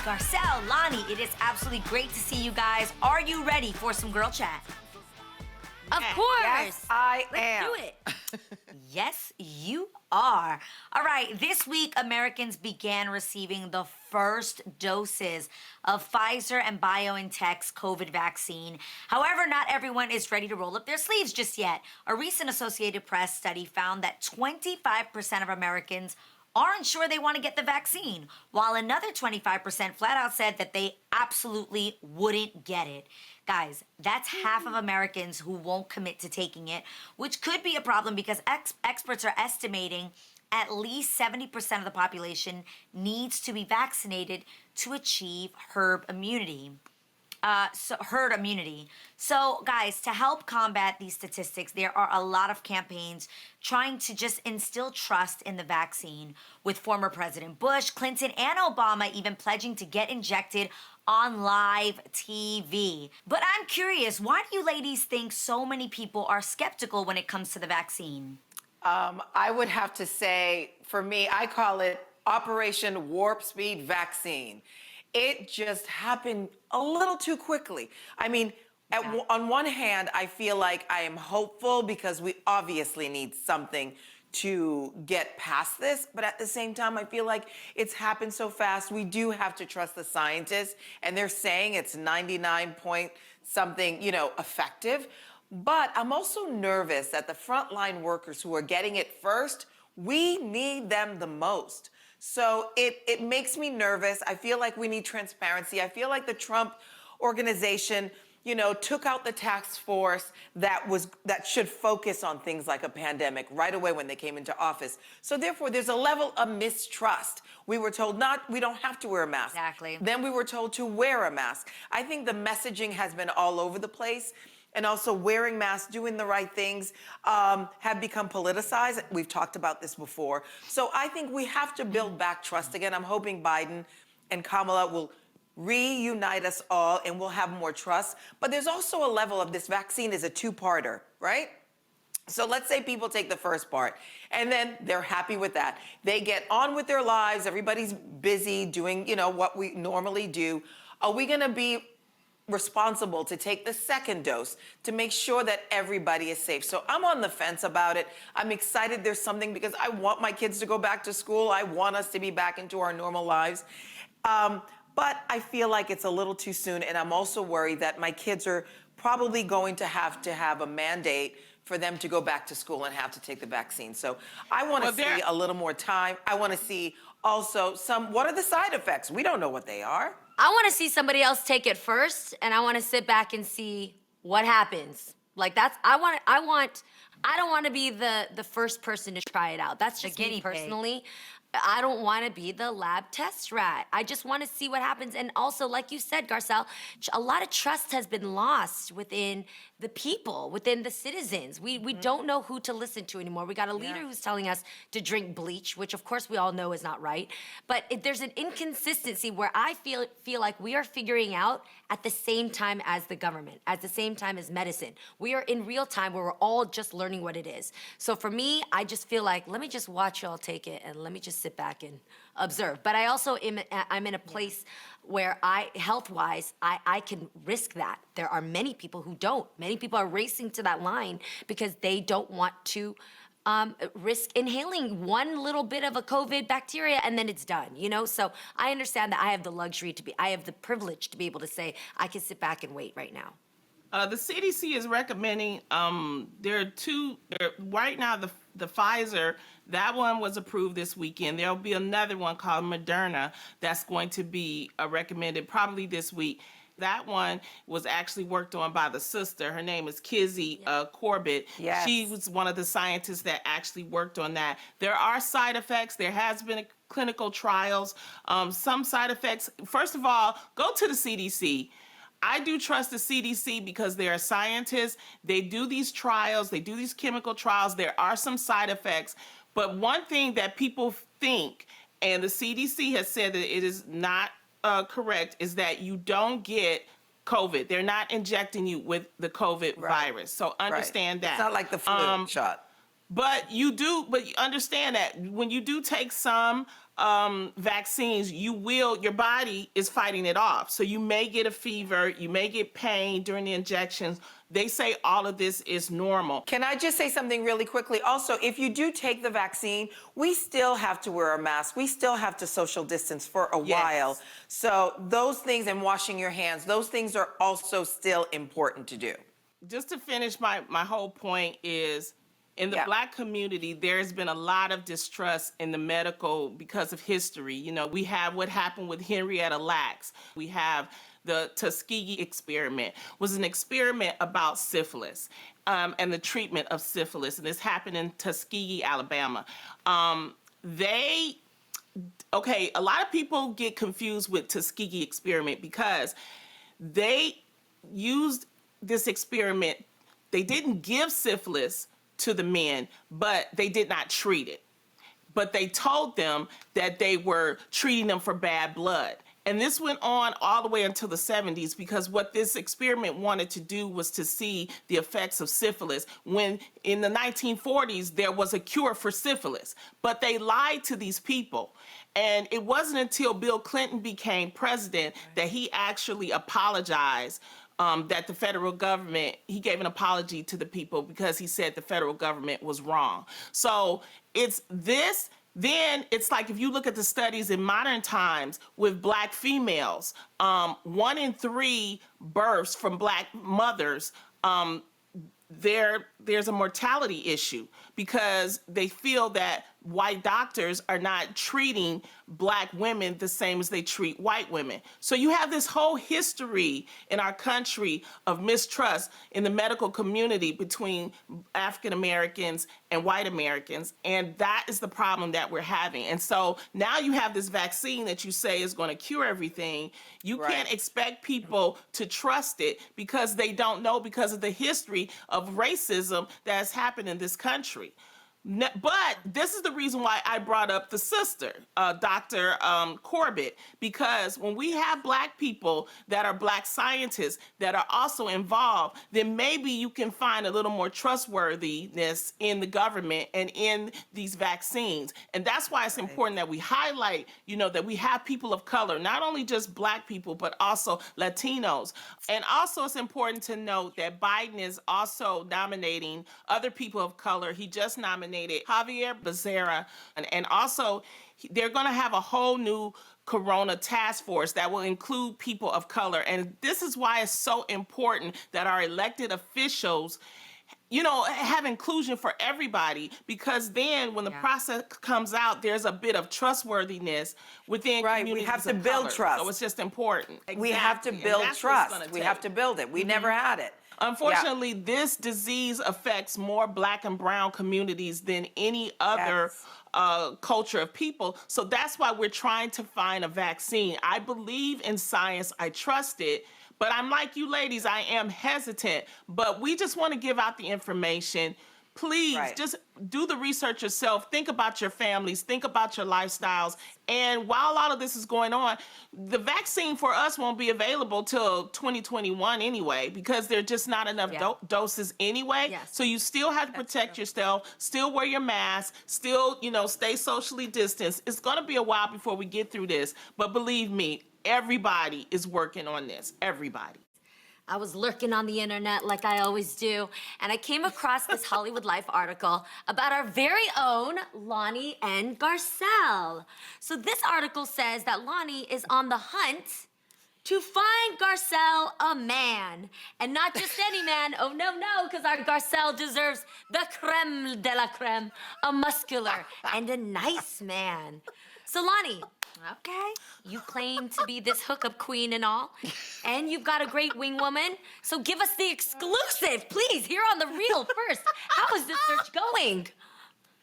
Garcelle, Lonnie, it is absolutely great to see you guys. Are you ready for some girl chat? Of course. Yes, I am. Let's do it. Yes, you are. All right, this week, Americans began receiving the first doses of Pfizer and BioNTech's COVID vaccine. However, not everyone is ready to roll up their sleeves just yet. A recent Associated Press study found that 25% of Americans aren't sure they want to get the vaccine, while another 25% flat out said that they absolutely wouldn't get it. Guys, that's half of Americans who won't commit to taking it, which could be a problem because experts are estimating at least 70% of the population needs to be vaccinated to achieve herd immunity. So, guys, to help combat these statistics, there are a lot of campaigns trying to just instill trust in the vaccine, with former President Bush, Clinton, and Obama even pledging to get injected on live TV. But I'm curious, why do you ladies think so many people are skeptical when it comes to the vaccine? I would have to say, for me, I call it Operation Warp Speed Vaccine. It just happened a little too quickly. I mean, on one hand, I feel like I am hopeful because we obviously need something to get past this, but at the same time, I feel like it's happened so fast. We do have to trust the scientists, and they're saying it's 99 point something, effective. But I'm also nervous that the frontline workers who are getting it first, we need them the most. So it makes me nervous. I feel like we need transparency. I feel like the Trump organization, took out the task force that should focus on things like a pandemic right away when they came into office. So therefore, there's a level of mistrust. We were told we don't have to wear a mask. Exactly. Then we were told to wear a mask. I think the messaging has been all over the place. And also wearing masks, doing the right things, have become politicized. We've talked about this before. So I think we have to build back trust again. I'm hoping Biden and Kamala will reunite us all and we'll have more trust. But there's also a level of this vaccine is a two-parter, right? So let's say people take the first part and then they're happy with that. They get on with their lives. Everybody's busy doing, what we normally do. Are we going to be responsible to take the second dose to make sure that everybody is safe? So I'm on the fence about it. I'm excited there's something because I want my kids to go back to school. I want us to be back into our normal lives. But I feel like it's a little too soon, and I'm also worried that my kids are probably going to have a mandate for them to go back to school and have to take the vaccine. So I want to see a little more time. I want to see also what are the side effects? We don't know what they are. I want to see somebody else take it first, and I want to sit back and see what happens. Like I don't want to be the first person to try it out. That's just me personally. I don't want to be the lab test rat. I just want to see what happens. And also, like you said, Garcelle, a lot of trust has been lost within the people, within the citizens. We don't know who to listen to anymore. We got a leader who's telling us to drink bleach, which of course we all know is not right. But there's an inconsistency where I feel like we are figuring out at the same time as the government, at the same time as medicine. We are in real time where we're all just learning what it is. So for me, I just feel like, let me just watch y'all take it and let me just sit back and observe. But I also I'm in a place where health-wise, I can risk that. There are many people who don't. Many people are racing to that line because they don't want to risk inhaling one little bit of a COVID bacteria and then it's done, So I understand that I have the privilege to be able to say, I can sit back and wait right now. The CDC is recommending, right now the Pfizer, that one was approved this weekend. There'll be another one called Moderna that's going to be recommended probably this week. That one was actually worked on by the sister. Her name is Kizzy Corbett. Yes. She was one of the scientists that actually worked on that. There are side effects. There has been clinical trials. Some side effects. First of all, go to the CDC. I do trust the CDC because they are scientists. They do these trials. They do these chemical trials. There are some side effects. But one thing that people think, and the CDC has said that it is not correct, is that you don't get COVID. They're not injecting you with the COVID virus. So understand that. It's not like the flu shot. But you understand that when you do take some vaccines, your body is fighting it off. So you may get a fever, you may get pain during the injections. They say all of this is normal. Can I just say something really quickly? Also, if you do take the vaccine, we still have to wear a mask. We still have to social distance for a while. So those things, and washing your hands, those things are also still important to do. Just to finish, my whole point is, in the Black community, there's been a lot of distrust in the medical because of history. You know, we have what happened with Henrietta Lacks. We have the Tuskegee experiment, was an experiment about syphilis and the treatment of syphilis. And this happened in Tuskegee, Alabama. A lot of people get confused with Tuskegee experiment because they used this experiment. They didn't give syphilis to the men, but they did not treat it. But they told them that they were treating them for bad blood. And this went on all the way until the 70s, because what this experiment wanted to do was to see the effects of syphilis, when in the 1940s there was a cure for syphilis. But they lied to these people. And it wasn't until Bill Clinton became president that he actually apologized, that the federal government, he gave an apology to the people because he said the federal government was wrong. So it's this. Then it's like, if you look at the studies in modern times with Black females, 1 in 3 births from Black mothers, there's a mortality issue because they feel that white doctors are not treating Black women the same as they treat white women. So you have this whole history in our country of mistrust in the medical community between African Americans and white Americans, and that is the problem that we're having. And so now you have this vaccine that you say is going to cure everything. You can't expect people to trust it because they don't know, because of the history of racism that has happened in this country. But this is the reason why I brought up the sister, Dr. Corbett, because when we have Black people that are Black scientists that are also involved, then maybe you can find a little more trustworthiness in the government and in these vaccines. And that's why it's important that we highlight, that we have people of color, not only just Black people, but also Latinos. And also it's important to note that Biden is also nominating other people of color. He just nominated Javier Becerra, and also they're going to have a whole new Corona task force that will include people of color. And this is why it's so important that our elected officials, have inclusion for everybody, because then when the process comes out, there's a bit of trustworthiness within communities. We have to build trust. So it's just important. We have to build trust. We have to build it. We never had it. Unfortunately, this disease affects more Black and brown communities than any other culture of people. So that's why we're trying to find a vaccine. I believe in science. I trust it. But I'm like you ladies, I am hesitant. But we just want to give out the information. Please just do the research yourself. Think about your families. Think about your lifestyles. And while all of this is going on, the vaccine for us won't be available till 2021 anyway, because there's just not enough doses anyway. Yes. So you still have to protect yourself, still wear your mask, still, stay socially distanced. It's going to be a while before we get through this. But believe me, everybody is working on this. Everybody. I was lurking on the internet like I always do, and I came across this Hollywood Life article about our very own Lonnie and Garcelle. So this article says that Lonnie is on the hunt to find Garcelle a man. And not just any man, oh no, because our Garcelle deserves the creme de la creme, a muscular and a nice man. So Lonnie, okay, you claim to be this hookup queen and all, and you've got a great wing woman, so give us the exclusive, please, here on The Real first. How is this search going?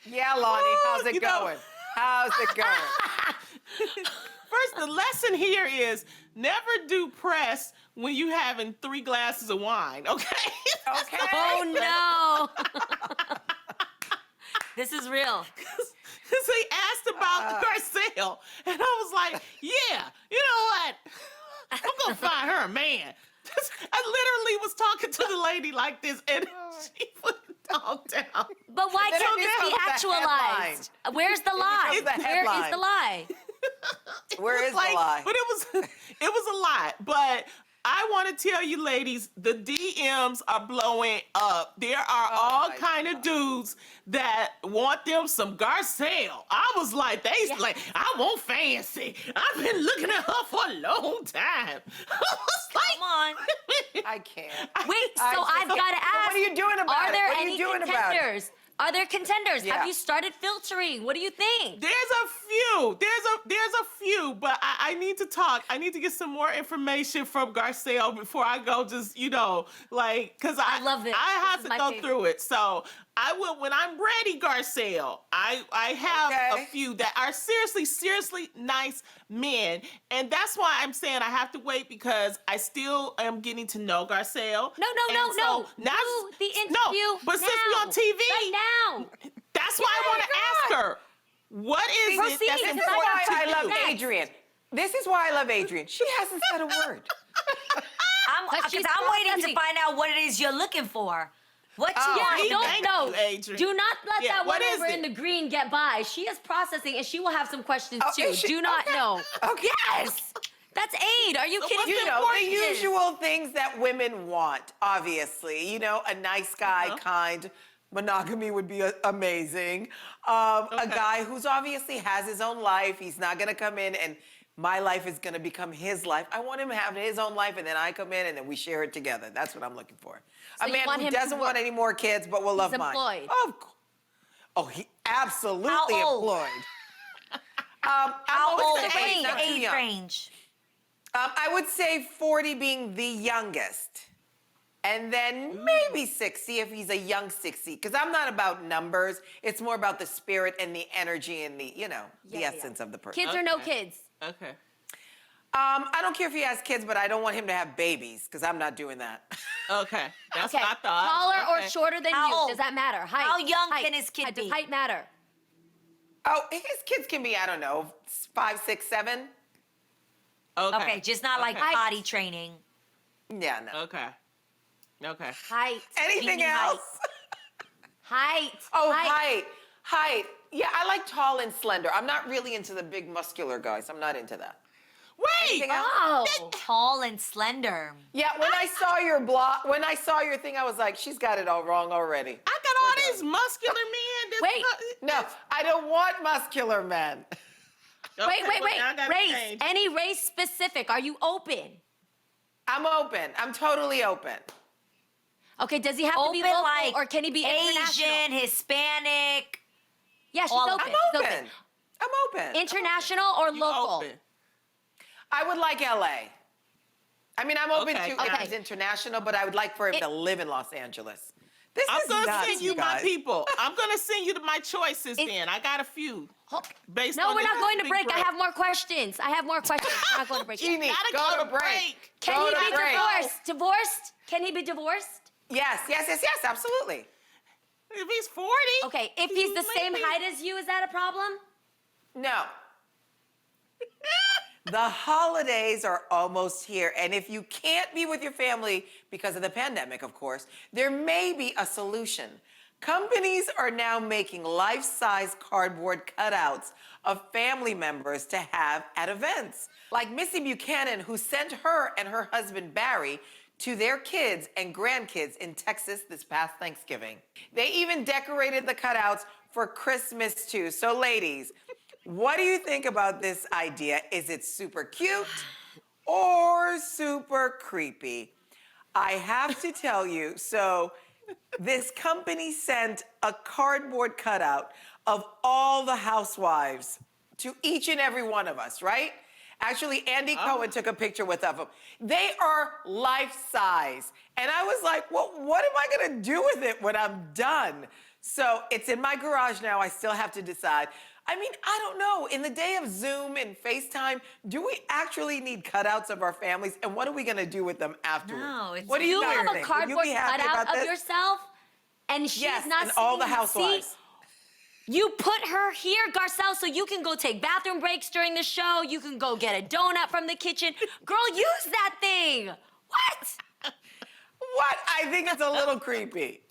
Yeah, Lonnie, how's it going? How's it going? First, the lesson here is never do press when you having 3 glasses of wine, okay? Okay. Oh, no. This is real. Because he asked about Garcelle, and I was like, yeah, you know what? I'm going to find her a man. I literally was talking to the lady like this, and she was Calm down. But why They can't don't this come be with the actualized? Where's the lie? becomes the Where is headline. the lie? Where is the lie? But it was a lot. But I want to tell you, ladies, the DMs are blowing up. There are all my kind of dudes that want them some Garcelle. I was like, like, I want fancy. I've been looking at her for a long time. I was like, Come on. I can't. Wait, so I've got to ask. What are you doing about Are it? there What are any you doing about it? contenders? Are there contenders? Yeah. Have you started filtering? What do you think? there's a few. There's a few, but I need to talk. I need to get some more information from Garcelle before I go just, like, because I love this. I have This is to my go favorite. through it. So I will, when I'm ready, Garcelle, I have Okay. a few that are seriously nice men. And that's why I'm saying I have to wait because I still am getting to know Garcelle. No. And so now, Do the interview no, but since now. we're on TV, Right now. that's why I want to ask her. What is it Proceed. that's This is This is important why to I you? love Next. Adrian. This is why I love Adrian. She hasn't said a word. Because she's I'm waiting to processing. find out what it is you're looking for. What you Yeah, want? don't thank know. you, Adrian. Do not let Yeah, that one what is over it? in the green get by. She is processing, and she will have some questions Oh, too. is she? Do not Okay. know. Okay. Yes, that's Aid. Are you So kidding what's me? You the know, the Questions. usual things that women want, obviously. You know, a nice guy, Uh-huh. kind. Monogamy would be amazing. A guy who's obviously has his own life. He's not going to come in and my life is going to become his life. I want him to have his own life and then I come in and then we share it together. That's what I'm looking for. So A you man want who him to doesn't want work. any more kids but will love He's mine. employed. Of course. Oh, he absolutely How old? employed. How what's old? the age? Age, Not too age young. range. I would say 40 being the youngest. And then maybe 60 if he's a young 60. Because I'm not about numbers. It's more about the spirit and the energy and the, the essence of the person. Kids or no Okay. kids? Okay. I don't care if he has kids, but I don't want him to have babies because I'm not doing that. Okay. That's Okay. what I thought. Taller Okay. or shorter than How you? old? Does that matter? Height. How young Height. can his kid Does be? height matter? Oh, his kids can be, I don't know, 5, 6, 7. Okay, just not like Okay. potty training. Yeah, no. Okay. Okay. Height. Anything Meaning height. else? Height. Oh, height. Yeah, I like tall and slender. I'm not really into the big muscular guys. I'm not into that. Wait. Anything else? Oh. Tall and slender. Yeah, when I saw your thing, I was like, she's got it all wrong already. I got all these muscular men. Wait. No, I don't want muscular men. Wait. well, now I gotta Race. change. Any race specific? Are you open? I'm open. I'm totally open. Okay, does he have to be Open local like or can he be international? Asian, Hispanic. Yeah, she's all of open. it. I'm She's open. I'm open. International or You local? open. I would like LA. I mean, I'm open Okay, to got if it. he's international, but I would like for him to live in Los Angeles. This I'm is gonna nuts, send you my guys. people. I'm gonna send you my choices. Then I got a few. Based No, on we're this not going to big break. I have more questions. We're not going to break. Jeannie, Gotta go to break. Can Go he to be break. divorced? Divorced? Can he be divorced? Yes, absolutely. If he's 40. Okay, if he's the same maybe. height as you, is that a problem? No. The holidays are almost here, and if you can't be with your family because of the pandemic, of course, there may be a solution. Companies are now making life-size cardboard cutouts of family members to have at events. Like Missy Buchanan, who sent her and her husband Barry to their kids and grandkids in Texas this past Thanksgiving. They even decorated the cutouts for Christmas too. So ladies, what do you think about this idea? Is it super cute or super creepy? I have to tell you, so this company sent a cardboard cutout of all the housewives to each and every one of us, right? Actually, Andy Cohen took a picture with of them. They are life-size. And I was like, well, what am I gonna do with it when I'm done? So it's in my garage now. I still have to decide. I mean, I don't know. In the day of Zoom and FaceTime, do we actually need cutouts of our families? And what are we gonna do with them afterwards? No, it's what do You guys have a think? Would you cardboard be happy cutout about of this? yourself, and she's Yes, not and all the sitting in seat. housewives. You put her here, Garcelle, so you can go take bathroom breaks during the show. You can go get a donut from the kitchen. Girl, use that thing. What? What? I think it's a little creepy.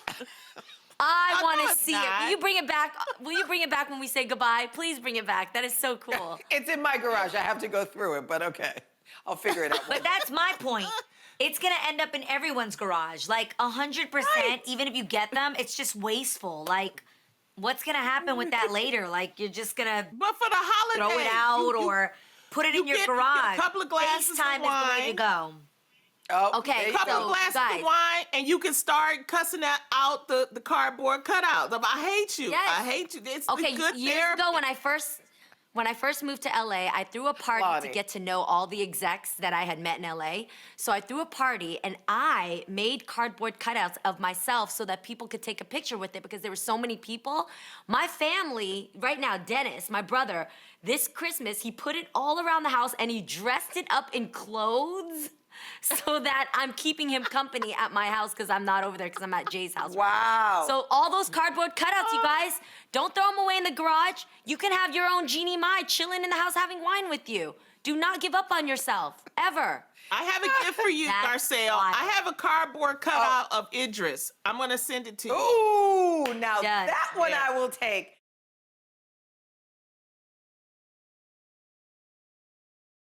I Oh, want no, to it's see it. not. Will you bring it back? Will you bring it back when we say goodbye? Please bring it back. That is so cool. It's in my garage. I have to go through it, but okay. I'll figure it out. But that's my point. It's gonna end up in everyone's garage. Like 100%, Right. even if you get them, it's just wasteful. Like, what's gonna happen with that later? Like, you're just gonna But for the holiday, throw it out you- or put it you in your get garage. a couple of glasses of FaceTime is the way to wine. go. Oh, Okay, there you couple go. so- of glasses guys. of wine, and you can start cussing out the cardboard cutouts. I hate you. Yes. I hate you. It's Okay, the good years therapy. ago when I first moved to LA, I threw a party Lonnie. to get to know all the execs that I had met in LA. So I threw a party and I made cardboard cutouts of myself so that people could take a picture with it because there were so many people. My family, right now, Dennis, my brother, this Christmas, he put it all around the house and he dressed it up in clothes so that I'm keeping him company at my house because I'm not over there because I'm at Jay's house. Wow. So all those cardboard cutouts, you guys, don't throw them away in the garage. You can have your own Genie Mai chilling in the house having wine with you. Do not give up on yourself, ever. I have a gift for you, That's Garcelle. wild. I have a cardboard cutout of Idris. I'm gonna send it to you. Ooh, now Yes. that one Yeah. I will take.